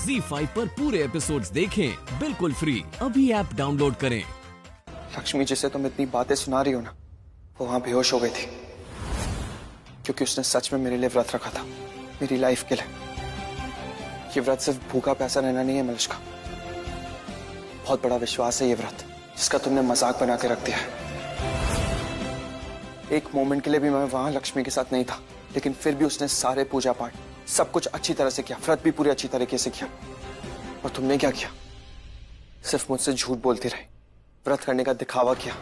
ZEE5 पर पूरे episodes देखें बिल्कुल फ्री। अभी ऐप डाउनलोड करें। लक्ष्मी जिसे तुम इतनी बातें सुना रही हो ना, वो वहां बेहोश हो गई थी क्योंकि उसने सच में मेरे लिए व्रत रखा था, मेरी लाइफ के लिए। ये व्रत सिर्फ भूखा प्यासा रहना नहीं है मलिष्का, बहुत बड़ा विश्वास है ये व्रत, जिसका तुमने मजाक बना के रख दिया है। एक मोमेंट के लिए भी मैं वहां लक्ष्मी के साथ नहीं था, लेकिन फिर भी उसने सारे पूजा पाठ सब कुछ अच्छी तरह से किया, व्रत भी पूरी अच्छी तरीके से किया। और तुमने क्या किया? सिर्फ मुझसे झूठ बोलती रही, व्रत करने का दिखावा किया,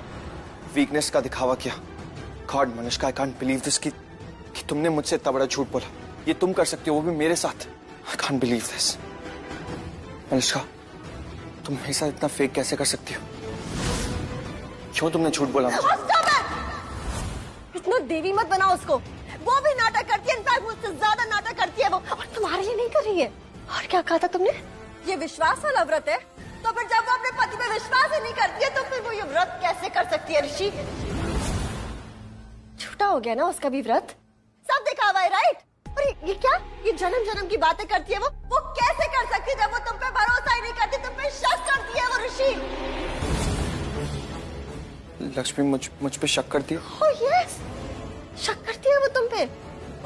वीकनेस का दिखावा किया। God Manushka, I can't believe this कि तुमने मुझसे इतना बड़ा झूठ बोला। ये तुम कर सकती हो, वो भी मेरे साथ। I can't believe this. Manushka, तुम मेरे साथ इतना फेक कैसे कर सकती हो? क्यों तुमने झूठ बोला मुझे? इतना देवी मत बनाओ उसको, वो भी नाटक करती है, इनफैक्ट मुझसे ज्यादा नाटक करती है वो, और तुम्हारे लिए नहीं कर रही है। और क्या कहा था तुमने? ये विश्वास वाला व्रत है, तो फिर जब वो अपने पति पे विश्वास ही नहीं करती है, तो फिर वो ये व्रत कैसे कर सकती है ऋषि? झूठा हो गया ना उसका भी व्रत, सब दिखावा है, राइट? और ये क्या, ये जन्म जन्म की बातें करती है वो कैसे कर सकती है जब वो तुम पे भरोसा ही नहीं करती, तुम पे शक करती है वो ऋषि। लक्ष्मी मुझ पे शक करती है? ओह यस, शक करती है वो तुम पे।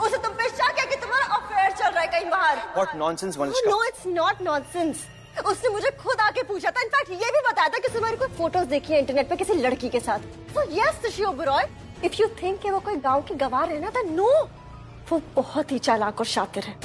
उसे तुम पे शक है कि तुम्हारा अफेयर चल रहा है कहीं बाहर। What nonsense, Manushka? No, it's not nonsense. उसने मुझे खुद आके पूछा था, इनफैक्ट ये भी बताया था कि तुम्हारी कोई फोटोज देखी है इंटरनेट पे किसी लड़की के साथ। So yes, Rishi Oberoi, if you think कि वो कोई गांव की गवार है ना, तो no, वो बहुत ही चालाक और शातिर है।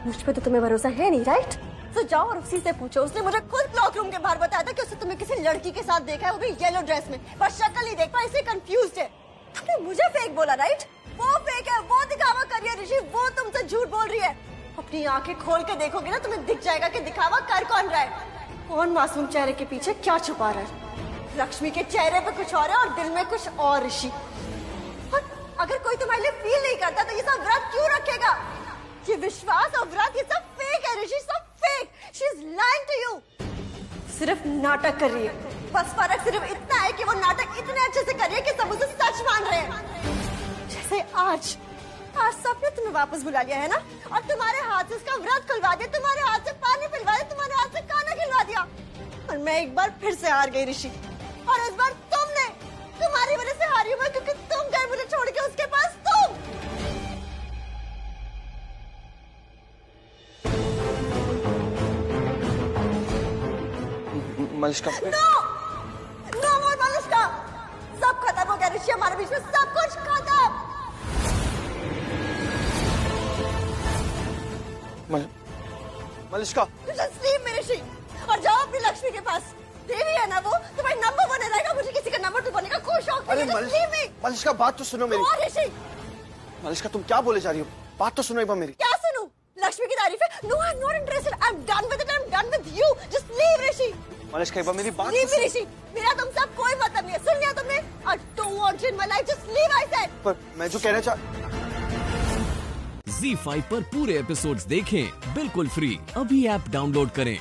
मुझ पे तो तुम्हें भरोसा है नहीं, राइट? तो जाओ और उसी से पूछो। उसने मुझे खुद क्लॉक रूम के बाहर बताया था कि उसने तुम्हें किसी लड़की के साथ देखा है, वो भी येलो ड्रेस में, पर शक्ल नहीं देख पाया, इसलिए कंफ्यूज्ड है। तुमने मुझे फेक बोला, राइट? वो फेक है, वो दिखावा कर रही है ऋषि, वो तुमसे झूठ बोल रही है। अपनी आंखें खोल के देखोगे ना, तुम्हें दिख जाएगा कि दिखावा कर कौन रहा है, कौन मासूम चेहरे के पीछे क्या छुपा रहा है। लक्ष्मी के चेहरे पे कुछ और है और दिल में कुछ और ऋषि। और अगर कोई तुम्हारे लिए फील नहीं करता तो ये सब व्रत क्यों रखेगा? ये विश्वास और व्रत ये सब फेक है ऋषि, सब fake. She is lying to you, सिर्फ नाटक कर रही है। बस फर्क सिर्फ इतना है कि वो नाटक इतने अच्छे से कर रही है कि सब उसे सच मान रहे हैं। जैसे आज सबने तुम्हें वापस बुला लिया है ना, और तुम्हारे हाथ से इसका व्रत खुलवा दिया, तुम्हारे हाथ से पानी पिलवा दिया, तुम्हारे हाथ से खाना खिलवा दिया, और मैं एक बार फिर से हार गई ऋषि। और इस बार तुम्हारी वजह से हारी हूं मैं, क्योंकि तुम गए मुझे छोड़ के उसके पास। तुम मलिष्का, नो मोर मलिष्का, सब खत्म हो गया ऋषि, हमारे बीच में सब कुछ खत्म। मलिष्का, ऋषि, और जाओ अपनी लक्ष्मी के पास। देवी है ना वो, तुम्हारी नंबर बने रहेगा, मुझे किसी का नंबर टू बनने का कोई शौक नहीं है। मलिष्का, बात तो सुनो मेरी। ऋषि, मलिष्का, तुम क्या बोले जा रही हो? बात तो सुनो एक बार मेरी। क्या सुनूं? लक्ष्मी की तारीफ है? No, I am not interested, I am done with it, I am done with you, just leave Rishi. Malishka, एक बार मेरी बात लीव ऋषि, मेरा तुमसे अब कोई मतलब नहीं है, सुन लिया तुमने? I don't want you in my life, just leave I said. पर मैं जो कहना चाह ZEE5 पर पूरे एपिसोड्स देखें बिल्कुल फ्री। अभी ऐप डाउनलोड करें।